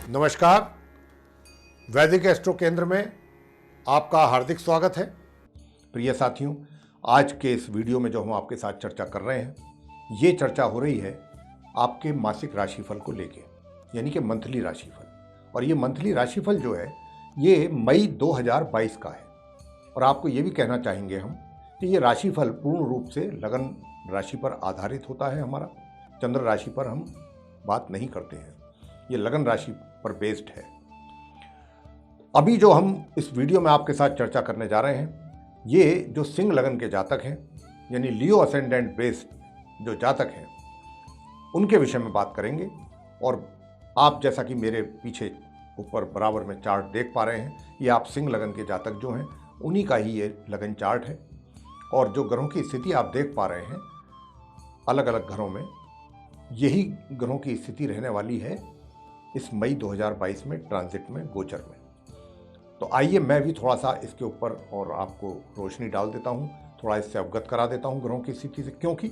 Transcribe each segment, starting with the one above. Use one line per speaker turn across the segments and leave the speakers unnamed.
नमस्कार। वैदिक एस्ट्रो केंद्र में आपका हार्दिक स्वागत है। प्रिय साथियों, आज के इस वीडियो में जो हम आपके साथ चर्चा कर रहे हैं, ये चर्चा हो रही है आपके मासिक राशिफल को लेके, यानी कि मंथली राशिफल। और ये मंथली राशिफल जो है ये मई 2022 का है। और आपको ये भी कहना चाहेंगे हम कि ये राशिफल पूर्ण रूप से लगन राशि पर आधारित होता है। हमारा चंद्र राशि पर हम बात नहीं करते हैं, ये लगन राशि पर बेस्ड है। अभी जो हम इस वीडियो में आपके साथ चर्चा करने जा रहे हैं, ये जो सिंह लगन के जातक हैं, यानी लियो असेंडेंट बेस्ड जो जातक हैं, उनके विषय में बात करेंगे। और आप जैसा कि मेरे पीछे ऊपर बराबर में चार्ट देख पा रहे हैं, ये आप सिंह लगन के जातक जो हैं उन्हीं का ही ये लगन चार्ट है। और जो ग्रहों की स्थिति आप देख पा रहे हैं अलग अलग घरों में, यही ग्रहों की स्थिति रहने वाली है इस मई 2022 में ट्रांजिट में, गोचर में। तो आइए मैं भी थोड़ा सा इसके ऊपर और आपको रोशनी डाल देता हूं, थोड़ा इससे अवगत करा देता हूं ग्रहों की स्थिति से, क्योंकि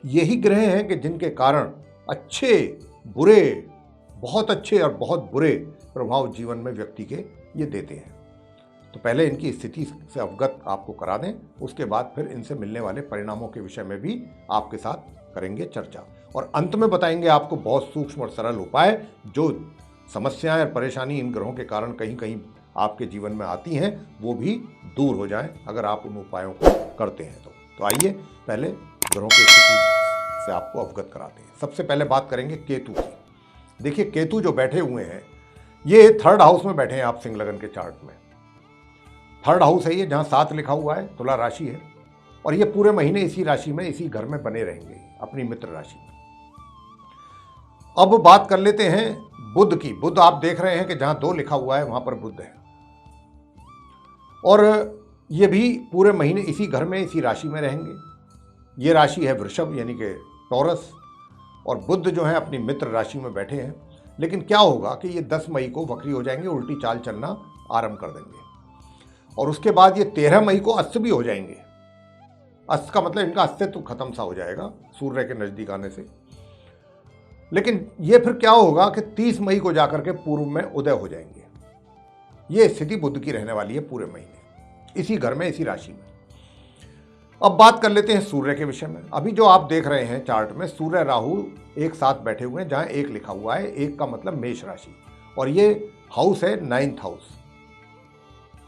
यही ग्रह हैं कि जिनके कारण अच्छे बुरे, बहुत अच्छे और बहुत बुरे प्रभाव जीवन में व्यक्ति के ये देते हैं। तो पहले इनकी स्थिति से अवगत आपको करा दें, उसके बाद फिर इनसे मिलने वाले परिणामों के विषय में भी आपके साथ करेंगे चर्चा। और अंत में बताएंगे आपको बहुत सूक्ष्म और सरल उपाय, जो समस्याएं और परेशानी इन ग्रहों के कारण कहीं कहीं आपके जीवन में आती हैं, वो भी दूर हो जाएं अगर आप उन उपायों को करते हैं तो आइए पहले ग्रहों की स्थिति से आपको अवगत कराते हैं। सबसे पहले बात करेंगे केतु की। देखिए, केतु जो बैठे हुए हैं, ये 3rd हाउस में बैठे हैं आप सिंह लगन के चार्ट में। 3rd हाउस है ये, जहां 7 लिखा हुआ है, तुला राशि है। और ये पूरे महीने इसी राशि में, इसी घर में बने रहेंगे, अपनी मित्र राशि में। अब बात कर लेते हैं बुध की। बुध आप देख रहे हैं कि जहां 2 लिखा हुआ है वहां पर बुध है, और ये भी पूरे महीने इसी घर में, इसी राशि में रहेंगे। ये राशि है वृषभ, यानी कि टॉरस। और बुध जो है अपनी मित्र राशि में बैठे हैं। लेकिन क्या होगा कि ये 10 मई को वक्री हो जाएंगे, उल्टी चाल चलना आरंभ कर देंगे। और उसके बाद ये 13 मई को अस्त भी हो जाएंगे। अस्त का मतलब इनका अस्तित्व खत्म सा हो जाएगा सूर्य के नजदीक आने से। लेकिन ये फिर क्या होगा कि 30 मई को जाकर के पूर्व में उदय हो जाएंगे। ये स्थिति बुध की रहने वाली है पूरे महीने, इसी घर में, इसी राशि में। अब बात कर लेते हैं सूर्य के विषय में। अभी जो आप देख रहे हैं चार्ट में, सूर्य राहु एक साथ बैठे हुए हैं, जहां 1 लिखा हुआ है। 1 का मतलब मेष राशि, और ये हाउस है 9th हाउस,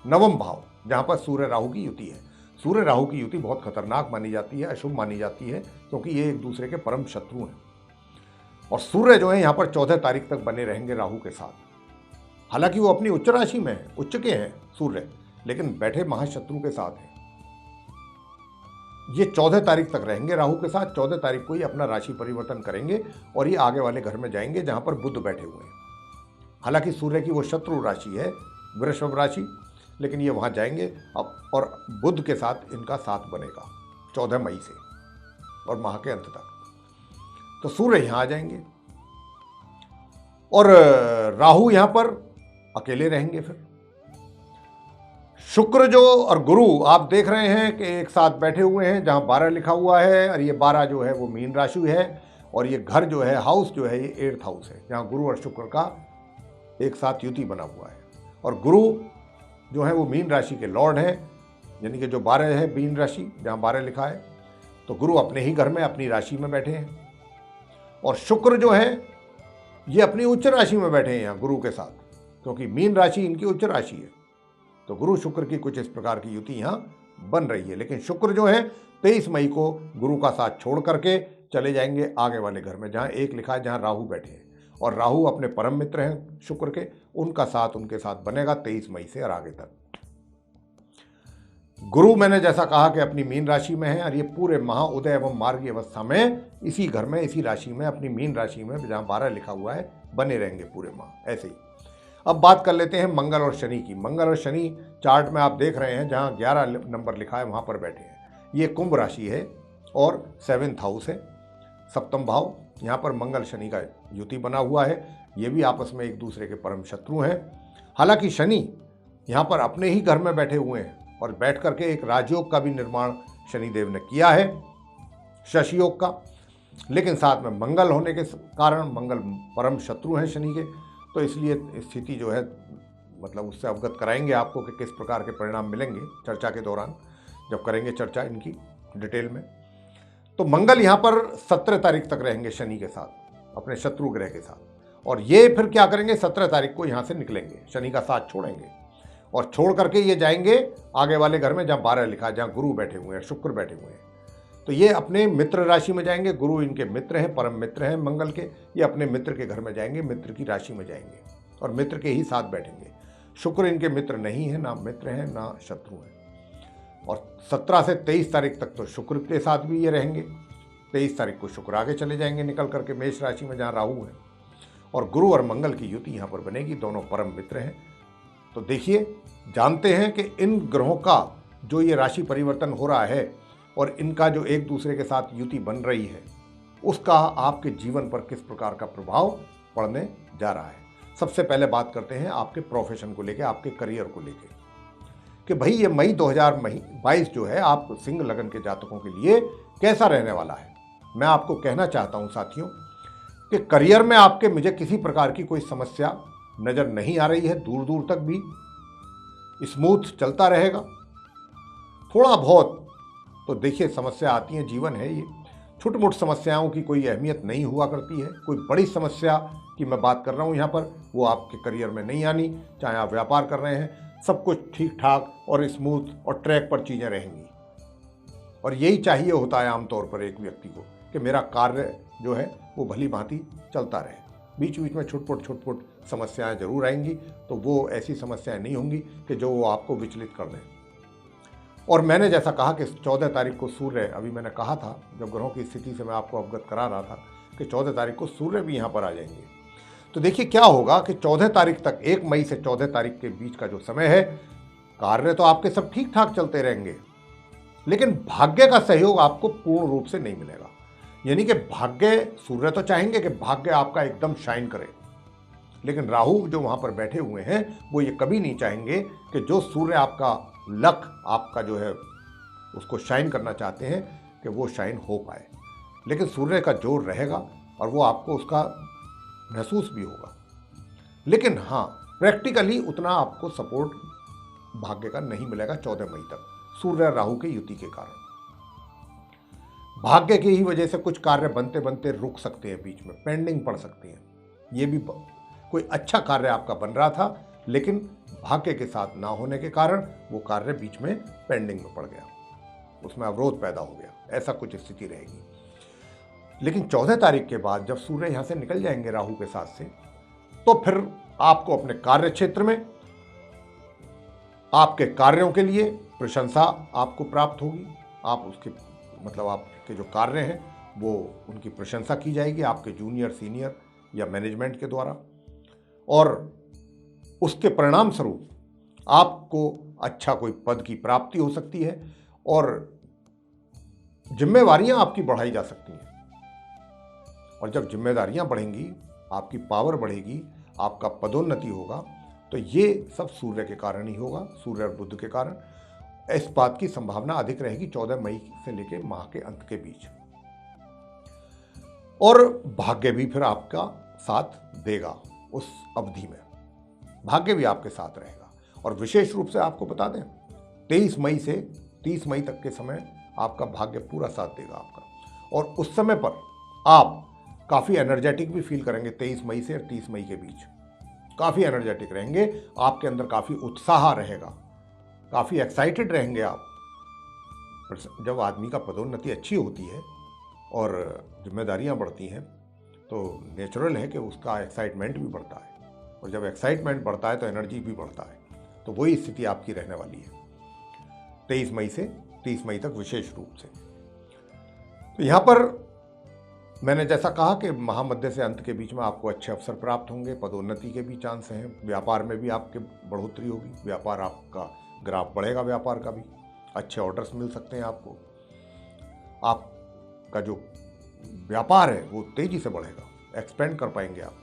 9वां भाव, जहां पर सूर्य राहु की युति है। सूर्य राहु की युति बहुत खतरनाक मानी जाती है, अशुभ मानी जाती है, क्योंकि ये एक दूसरे के परम शत्रु हैं। और सूर्य जो है यहाँ पर 14 तारीख तक बने रहेंगे राहु के साथ। हालांकि वो अपनी उच्च राशि में है, उच्च के हैं सूर्य, लेकिन बैठे महाशत्रु के साथ हैं। ये 14 तारीख तक रहेंगे राहु के साथ। 14 तारीख को ही अपना राशि परिवर्तन करेंगे और ये आगे वाले घर में जाएंगे जहां पर बुध बैठे हुए हैं। हालांकि सूर्य की वो शत्रु राशि है वृषभ राशि, लेकिन ये वहां जाएंगे अब, और बुध के साथ इनका साथ बनेगा 14 मई से और माह के अंत तक। तो सूर्य यहां आ जाएंगे और राहु यहां पर अकेले रहेंगे। फिर शुक्र जो और गुरु आप देख रहे हैं कि एक साथ बैठे हुए हैं, जहां 12 लिखा हुआ है। और ये 12 जो है वो मीन राशि है। और ये घर जो है, हाउस जो है, ये 8th हाउस है, जहां गुरु और शुक्र का एक साथ युति बना हुआ है। और गुरु जो है वो मीन राशि के लॉर्ड हैं, यानी कि जो 12 है मीन राशि, जहां 12 लिखा है, तो गुरु अपने ही घर में, अपनी राशि में बैठे हैं। और शुक्र जो है ये अपनी उच्च राशि में बैठे हैं यहाँ गुरु के साथ, क्योंकि मीन राशि इनकी उच्च राशि है। तो गुरु शुक्र की कुछ इस प्रकार की युति यहाँ बन रही है। लेकिन शुक्र जो है 23 मई को गुरु का साथ छोड़ करके चले जाएंगे आगे वाले घर में, जहाँ 1 लिखा है, जहाँ राहु बैठे हैं। और राहु अपने परम मित्र हैं शुक्र के, उनका साथ उनके साथ बनेगा 23 मई से और आगे तक। गुरु मैंने जैसा कहा कि अपनी मीन राशि में है, और ये पूरे महाउदय एवं मार्गी अवस्था में इसी घर में, इसी राशि में, अपनी मीन राशि में, जहां 12 लिखा हुआ है, बने रहेंगे पूरे माह ऐसे ही। अब बात कर लेते हैं मंगल और शनि की। मंगल और शनि चार्ट में आप देख रहे हैं, जहां 11 नंबर लिखा है वहां पर बैठे हैं। ये कुंभ राशि है और 7th हाउस है, 7वां भाव। यहाँ पर मंगल शनि का युति बना हुआ है। ये भी आपस में एक दूसरे के परम शत्रु हैं। हालांकि शनि यहाँ पर अपने ही घर में बैठे हुए हैं, और बैठ करके एक राजयोग का भी निर्माण शनिदेव ने किया है, शशि योग का। लेकिन साथ में मंगल होने के कारण, मंगल परम शत्रु हैं शनि के, तो इसलिए स्थिति जो है मतलब उससे अवगत कराएंगे आपको कि किस प्रकार के परिणाम मिलेंगे चर्चा के दौरान, जब करेंगे चर्चा इनकी डिटेल में। तो मंगल यहाँ पर 17 तारीख तक रहेंगे शनि के साथ, अपने शत्रु ग्रह के साथ, और ये फिर क्या करेंगे, 17 तारीख को यहाँ से निकलेंगे, शनि का साथ छोड़ेंगे और छोड़ करके ये जाएंगे आगे वाले घर में जहाँ 12 लिखा है, जहाँ गुरु बैठे हुए हैं, शुक्र बैठे हुए हैं। तो ये अपने मित्र राशि में जाएंगे, गुरु इनके मित्र हैं, परम मित्र हैं मंगल के, ये अपने मित्र के घर में जाएंगे, मित्र की राशि में जाएंगे और मित्र के ही साथ बैठेंगे। शुक्र इनके मित्र नहीं है, ना मित्र हैं ना शत्रु हैं। और 17 से 23 तारीख तक तो शुक्र के साथ भी ये रहेंगे। 23 तारीख को शुक्र आगे चले जाएंगे निकल करके मेष राशि में जहाँ राहु है, और गुरु और मंगल की युति यहाँ पर बनेगी, दोनों परम मित्र हैं। तो देखिए, जानते हैं कि इन ग्रहों का जो ये राशि परिवर्तन हो रहा है और इनका जो एक दूसरे के साथ युति बन रही है, उसका आपके जीवन पर किस प्रकार का प्रभाव पड़ने जा रहा है। सबसे पहले बात करते हैं आपके प्रोफेशन को लेके, आपके करियर को लेके, कि भाई ये मई 2022 जो है आप सिंह लगन के जातकों के लिए कैसा रहने वाला है। मैं आपको कहना चाहता हूं साथियों कि करियर में आपके मुझे किसी प्रकार की कोई समस्या नजर नहीं आ रही है, दूर दूर तक भी स्मूथ चलता रहेगा। थोड़ा बहुत तो देखिए समस्या आती है, जीवन है ये, छुटमुट समस्याओं की कोई अहमियत नहीं हुआ करती है। कोई बड़ी समस्या की मैं बात कर रहा हूँ यहाँ पर, वो आपके करियर में नहीं आनी। चाहे आप व्यापार कर रहे हैं, सब कुछ ठीक ठाक और स्मूथ और ट्रैक पर चीज़ें रहेंगी। और यही चाहिए होता है आमतौर पर एक व्यक्ति को, कि मेरा कार्य जो है वो भली भांति चलता रहे। बीच बीच में छुटपुट समस्याएं जरूर आएंगी, तो वो ऐसी समस्याएं नहीं होंगी कि जो वो आपको विचलित कर दें। और मैंने जैसा कहा कि 14 तारीख को सूर्य, अभी मैंने कहा था जब ग्रहों की स्थिति से मैं आपको अवगत करा रहा था कि 14 तारीख को सूर्य भी यहाँ पर आ जाएंगे। तो देखिए क्या होगा कि 14 तारीख तक, 1 मई से 14 तारीख के बीच का जो समय है, कार्य तो आपके सब ठीक ठाक चलते रहेंगे, लेकिन भाग्य का सहयोग आपको पूर्ण रूप से नहीं मिलेगा। यानी कि भाग्य, सूर्य तो चाहेंगे कि भाग्य आपका एकदम शाइन करे, लेकिन राहु जो वहां पर बैठे हुए हैं वो ये कभी नहीं चाहेंगे कि जो सूर्य आपका लक, आपका जो है उसको शाइन करना चाहते हैं, कि वो शाइन हो पाए। लेकिन सूर्य का जोर रहेगा और वो आपको उसका महसूस भी होगा, लेकिन हाँ प्रैक्टिकली उतना आपको सपोर्ट भाग्य का नहीं मिलेगा 14 मई तक, सूर्य राहु की युति के कारण। भाग्य की ही वजह से कुछ कार्य बनते बनते रुक सकते हैं, बीच में पेंडिंग पड़ सकते हैं। ये भी कोई अच्छा कार्य आपका बन रहा था, लेकिन भाग्य के साथ ना होने के कारण वो कार्य बीच में पेंडिंग में पड़ गया, उसमें अवरोध पैदा हो गया, ऐसा कुछ स्थिति रहेगी। लेकिन 14 तारीख के बाद जब सूर्य यहां से निकल जाएंगे राहु के साथ से, तो फिर आपको अपने कार्य क्षेत्र में आपके कार्यों के लिए प्रशंसा आपको प्राप्त होगी। आप उसके मतलब आपके जो कार्य हैं वो उनकी प्रशंसा की जाएगी आपके जूनियर, सीनियर या मैनेजमेंट के द्वारा, और उसके परिणाम स्वरूप आपको अच्छा कोई पद की प्राप्ति हो सकती है और जिम्मेवारियां आपकी बढ़ाई जा सकती हैं। और जब जिम्मेदारियां बढ़ेंगी, आपकी पावर बढ़ेगी, आपका पदोन्नति होगा, तो ये सब सूर्य के कारण ही होगा, सूर्य और बुध के कारण। इस बात की संभावना अधिक रहेगी 14 मई से लेकर माह के अंत के बीच। और भाग्य भी फिर आपका साथ देगा उस अवधि में, भाग्य भी आपके साथ रहेगा। और विशेष रूप से आपको बता दें, 23 मई से 30 मई तक के समय आपका भाग्य पूरा साथ देगा आपका, और उस समय पर आप काफ़ी एनर्जेटिक भी फील करेंगे। 23 मई से 30 मई के बीच काफ़ी एनर्जेटिक रहेंगे, आपके अंदर काफ़ी उत्साह रहेगा, काफ़ी एक्साइटेड रहेंगे आप। जब आदमी का पदोन्नति अच्छी होती है और जिम्मेदारियां बढ़ती हैं, तो नेचुरल है कि उसका एक्साइटमेंट भी बढ़ता है, और जब एक्साइटमेंट बढ़ता है तो एनर्जी भी बढ़ता है। तो वही स्थिति आपकी रहने वाली है 23 मई से 30 मई तक विशेष रूप से। तो यहाँ पर मैंने जैसा कहा कि महामध्य से अंत के बीच में आपको अच्छे अवसर प्राप्त होंगे, पदोन्नति के भी चांस हैं, व्यापार में भी आपके बढ़ोतरी होगी, व्यापार आपका ग्राफ बढ़ेगा, व्यापार का भी अच्छे ऑर्डर्स मिल सकते हैं आपको, आपका जो व्यापार है वो तेजी से बढ़ेगा, एक्सपेंड कर पाएंगे आप।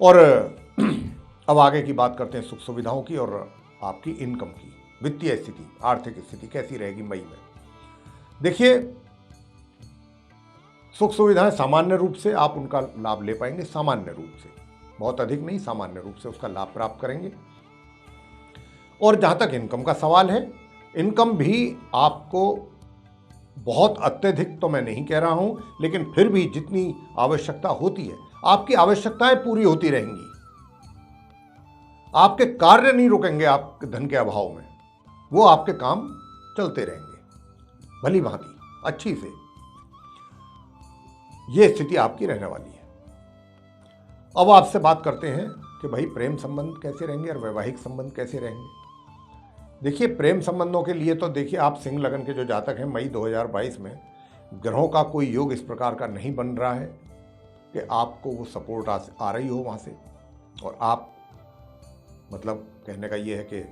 और अब आगे की बात करते हैं सुख सुविधाओं की और आपकी इनकम की। वित्तीय स्थिति, आर्थिक स्थिति कैसी रहेगी मई में। देखिए, सुख सुविधाएं सामान्य रूप से आप उनका लाभ ले पाएंगे, सामान्य रूप से बहुत अधिक नहीं, सामान्य रूप से उसका लाभ प्राप्त करेंगे। और जहां तक इनकम का सवाल है, इनकम भी आपको बहुत अत्यधिक तो मैं नहीं कह रहा हूं, लेकिन फिर भी जितनी आवश्यकता होती है, आपकी आवश्यकताएं पूरी होती रहेंगी। आपके कार्य नहीं रुकेंगे आपके धन के अभाव में, वो आपके काम चलते रहेंगे भली भांति अच्छी से। यह स्थिति आपकी रहने वाली है। अब आपसे बात करते हैं कि भाई प्रेम संबंध कैसे रहेंगे और वैवाहिक संबंध कैसे रहेंगे। देखिए, प्रेम संबंधों के लिए तो देखिए, आप सिंह लगन के जो जातक हैं, मई 2022 में ग्रहों का कोई योग इस प्रकार का नहीं बन रहा है कि आपको वो सपोर्ट आ रही हो वहाँ से, और आप मतलब कहने का ये है कि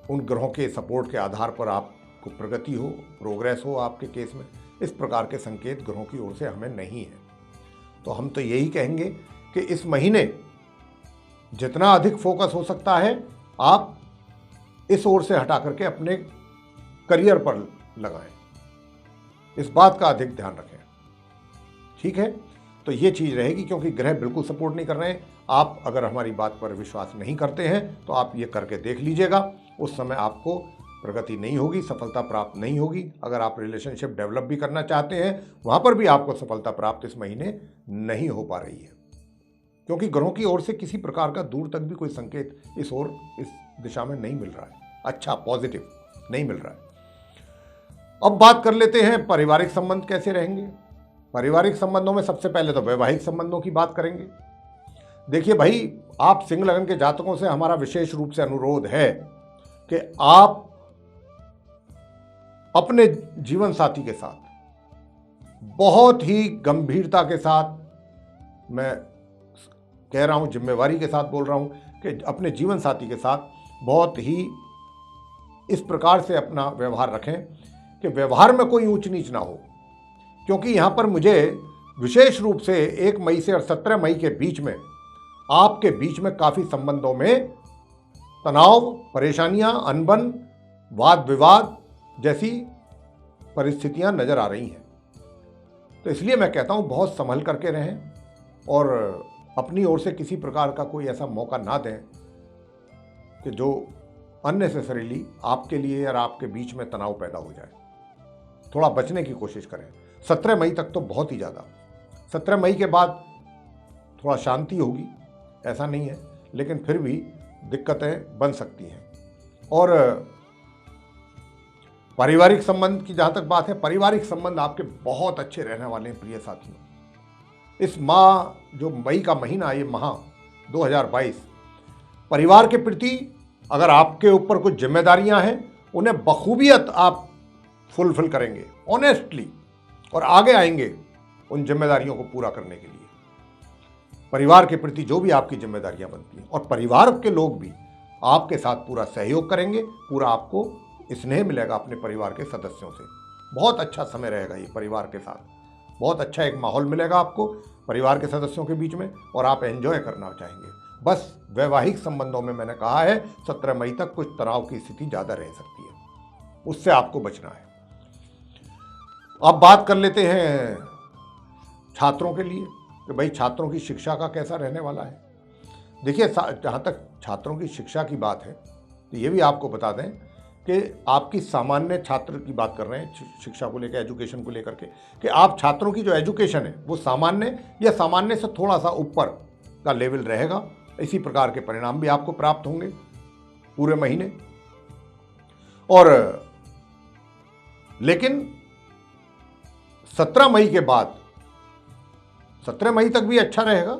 उन ग्रहों के सपोर्ट के आधार पर आपको प्रगति हो, प्रोग्रेस हो आपके केस में। इस प्रकार के संकेत ग्रहों की ओर से हमें नहीं है। तो हम तो यही कहेंगे कि इस महीने जितना अधिक फोकस हो सकता है आप इस ओर से हटा करके अपने करियर पर लगाएं, इस बात का अधिक ध्यान रखें। ठीक है, तो ये चीज़ रहेगी, क्योंकि ग्रह बिल्कुल सपोर्ट नहीं कर रहे हैं। आप अगर हमारी बात पर विश्वास नहीं करते हैं तो आप ये करके देख लीजिएगा, उस समय आपको प्रगति नहीं होगी, सफलता प्राप्त नहीं होगी। अगर आप रिलेशनशिप डेवलप भी करना चाहते हैं, वहाँ पर भी आपको सफलता प्राप्त इस महीने नहीं हो पा रही है, क्योंकि ग्रहों की ओर से किसी प्रकार का दूर तक भी कोई संकेत इस दिशा में नहीं मिल रहा है, अच्छा पॉजिटिव नहीं मिल रहा है। अब बात कर लेते हैं पारिवारिक संबंध कैसे रहेंगे। पारिवारिक संबंधों में सबसे पहले तो वैवाहिक संबंधों की बात करेंगे। देखिए भाई, आप सिंह लगन के जातकों से हमारा विशेष रूप से अनुरोध है कि आप अपने जीवन साथी के साथ बहुत ही गंभीरता के साथ, मैं कह रहा हूं जिम्मेवारी के साथ बोल रहा हूं, कि अपने जीवन साथी के साथ बहुत ही इस प्रकार से अपना व्यवहार रखें कि व्यवहार में कोई ऊंच नीच ना हो। क्योंकि यहाँ पर मुझे विशेष रूप से 1 मई से और 17 मई के बीच में आपके बीच में काफ़ी संबंधों में तनाव, परेशानियां, अनबन, वाद विवाद जैसी परिस्थितियां नजर आ रही हैं। तो इसलिए मैं कहता हूं बहुत संभल करके रहें और अपनी ओर से किसी प्रकार का कोई ऐसा मौका ना दें कि जो अननेसेसरीली आपके लिए और आपके बीच में तनाव पैदा हो जाए। थोड़ा बचने की कोशिश करें। 17 मई तक तो बहुत ही ज़्यादा, 17 मई के बाद थोड़ा शांति होगी, ऐसा नहीं है, लेकिन फिर भी दिक्कतें बन सकती हैं। और पारिवारिक संबंध की जहाँ तक बात है, पारिवारिक संबंध आपके बहुत अच्छे रहने वाले हैं प्रिय साथियों। इस माह, जो मई का महीना, ये माह 2022, परिवार के प्रति अगर आपके ऊपर कुछ जिम्मेदारियां हैं, उन्हें बखूबियत आप फुलफिल करेंगे ऑनेस्टली, और आगे आएंगे उन जिम्मेदारियों को पूरा करने के लिए। परिवार के प्रति जो भी आपकी जिम्मेदारियां बनती हैं, और परिवार के लोग भी आपके साथ पूरा सहयोग करेंगे, पूरा आपको स्नेह मिलेगा अपने परिवार के सदस्यों से। बहुत अच्छा समय रहेगा ये परिवार के साथ, बहुत अच्छा एक माहौल मिलेगा आपको परिवार के सदस्यों के बीच में, और आप एंजॉय करना चाहेंगे। बस वैवाहिक संबंधों में मैंने कहा है 17 मई तक कुछ तनाव की स्थिति ज़्यादा रह सकती है, उससे आपको बचना है। अब बात कर लेते हैं छात्रों के लिए कि भाई छात्रों की शिक्षा का कैसा रहने वाला है। देखिए, जहाँ तक छात्रों की शिक्षा की बात है तो ये भी आपको बता दें कि आपकी सामान्य छात्र की बात कर रहे हैं शिक्षा को लेकर, एजुकेशन को लेकर के, कि आप छात्रों की जो एजुकेशन है वो सामान्य या सामान्य से थोड़ा सा ऊपर का लेवल रहेगा। इसी प्रकार के परिणाम भी आपको प्राप्त होंगे पूरे महीने। और लेकिन 17 मई के बाद, 17 मई तक भी अच्छा रहेगा,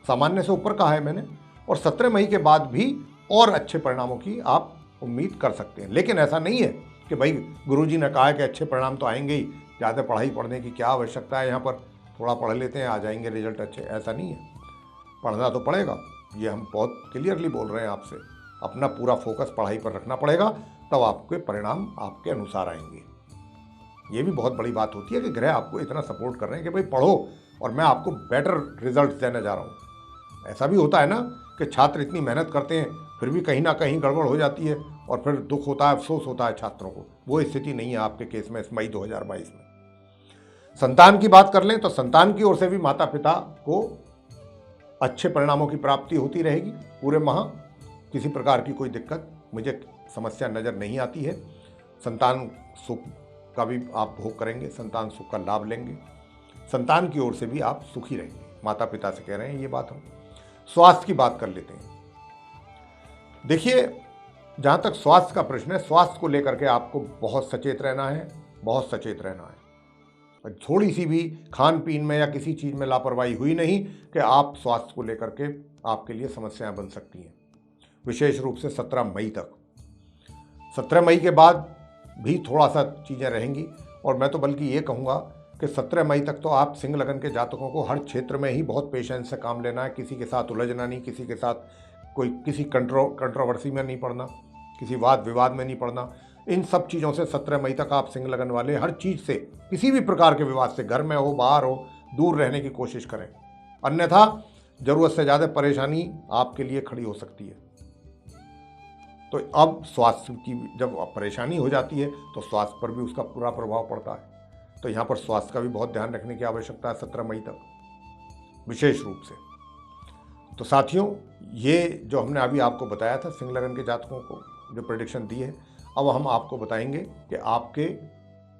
सामान्य से ऊपर कहा है मैंने, और 17 मई के बाद भी और अच्छे परिणामों की आप उम्मीद कर सकते हैं। लेकिन ऐसा नहीं है कि भाई गुरुजी ने कहा है कि अच्छे परिणाम तो आएंगे ही, ज़्यादा पढ़ाई पढ़ने की क्या आवश्यकता है, यहाँ पर थोड़ा पढ़ लेते हैं आ जाएंगे रिजल्ट अच्छे, ऐसा नहीं है। पढ़ना तो पड़ेगा, ये हम बहुत क्लियरली बोल रहे हैं आपसे। अपना पूरा फोकस पढ़ाई पर रखना पड़ेगा, तब आपके परिणाम आपके अनुसार आएंगे। ये भी बहुत बड़ी बात होती है कि ग्रह आपको इतना सपोर्ट कर रहे हैं कि भाई पढ़ो और मैं आपको बेटर रिजल्ट देने जा रहा हूँ। ऐसा भी होता है ना कि छात्र इतनी मेहनत करते हैं फिर भी कहीं ना कहीं गड़बड़ हो जाती है, और फिर दुख होता है, अफसोस होता है छात्रों को। वो स्थिति नहीं है आपके केस में इस मई 2022 में। संतान की बात कर लें तो संतान की ओर से भी माता पिता को अच्छे परिणामों की प्राप्ति होती रहेगी पूरे माह। किसी प्रकार की कोई दिक्कत मुझे समस्या नज़र नहीं आती है। संतान सुख का भी आप भोग करेंगे, संतान सुख का लाभ लेंगे, संतान की ओर से भी आप सुखी रहेंगे। माता पिता से कह रहे हैं ये बात हम। स्वास्थ्य की बात कर लेते हैं। देखिए, जहाँ तक स्वास्थ्य का प्रश्न है, स्वास्थ्य को लेकर के आपको बहुत सचेत रहना है, बहुत सचेत रहना है। और थोड़ी सी भी खान पीन में या किसी चीज़ में लापरवाही हुई नहीं कि आप स्वास्थ्य को लेकर के आपके लिए समस्याएं बन सकती हैं। विशेष रूप से 17 मई तक। 17 मई के बाद भी थोड़ा सा चीज़ें रहेंगी। और मैं तो बल्कि ये कहूँगा कि 17 मई तक तो आप सिंह लगन के जातकों को हर क्षेत्र में ही बहुत पेशेंस से काम लेना है। किसी के साथ उलझना नहीं, किसी के साथ किसी कंट्रोवर्सी में नहीं पड़ना, किसी वाद विवाद में नहीं पड़ना। इन सब चीज़ों से 17 मई तक आप सिंह लगन वाले हर चीज़ से, किसी भी प्रकार के विवाद से, घर में हो बाहर हो, दूर रहने की कोशिश करें। अन्यथा ज़रूरत से ज़्यादा परेशानी आपके लिए खड़ी हो सकती है। तो अब स्वास्थ्य की जब परेशानी हो जाती है तो स्वास्थ्य पर भी उसका पूरा प्रभाव पड़ता है। तो यहाँ पर स्वास्थ्य का भी बहुत ध्यान रखने की आवश्यकता है 17 मई तक विशेष रूप से। तो साथियों, ये जो हमने अभी आपको बताया था सिंह लगन के जातकों को जो प्रेडिक्शन दी है, अब हम आपको बताएंगे कि आपके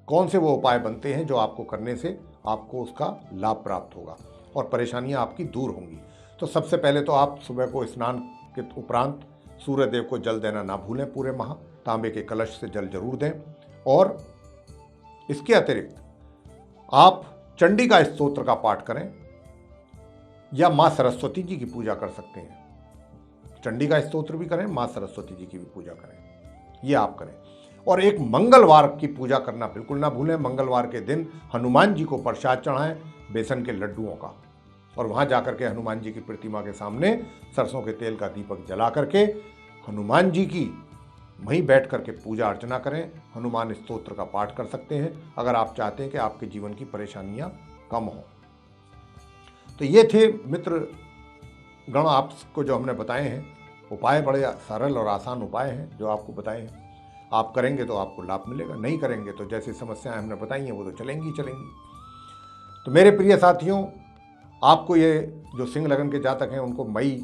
कौन से वो उपाय बनते हैं जो आपको करने से आपको उसका लाभ प्राप्त होगा और परेशानियां आपकी दूर होंगी। तो सबसे पहले तो आप सुबह को स्नान के उपरांत सूर्य देव को जल देना ना भूलें। पूरे माह तांबे के कलश से जल जरूर दें। और इसके अतिरिक्त आप चंडी का स्तोत्र का पाठ करें या माँ सरस्वती जी की पूजा कर सकते हैं। चंडी का स्तोत्र भी करें, माँ सरस्वती जी की भी पूजा करें, ये आप करें। और एक मंगलवार की पूजा करना बिल्कुल ना भूलें। मंगलवार के दिन हनुमान जी को प्रसाद चढ़ाएं बेसन के लड्डुओं का, और वहाँ जाकर के हनुमान जी की प्रतिमा के सामने सरसों के तेल का दीपक जला करके हनुमान जी की वहीं बैठ करके पूजा अर्चना करें। हनुमान स्तोत्र का पाठ कर सकते हैं अगर आप चाहते हैं कि आपके जीवन की परेशानियां कम हों। तो ये थे मित्र गण आपको जो हमने बताए हैं उपाय। बड़े सरल और आसान उपाय हैं जो आपको बताए हैं। आप करेंगे तो आपको लाभ मिलेगा, नहीं करेंगे तो जैसी समस्याएं हमने बताई हैं वो तो चलेंगी चलेंगी। तो मेरे प्रिय साथियों, आपको ये जो सिंह लगन के जातक हैं उनको मई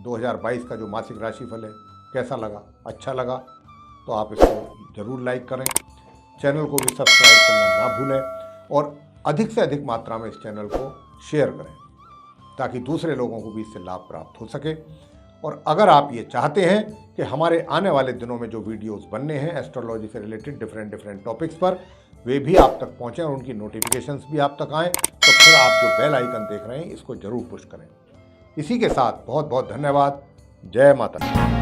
2022 का जो मासिक राशिफल है कैसा लगा? अच्छा लगा तो आप इसको ज़रूर लाइक करें, चैनल को भी सब्सक्राइब करना ना भूलें और अधिक से अधिक मात्रा में इस चैनल को शेयर करें ताकि दूसरे लोगों को भी इससे लाभ प्राप्त हो सके। और अगर आप ये चाहते हैं कि हमारे आने वाले दिनों में जो वीडियोस बनने हैं एस्ट्रोलॉजी से रिलेटेड डिफरेंट टॉपिक्स पर, वे भी आप तक पहुंचें और उनकी नोटिफिकेशंस भी आप तक आएँ, तो फिर आप जो बेल आइकन देख रहे हैं इसको जरूर पुश करें। इसी के साथ बहुत बहुत धन्यवाद। जय माता दी।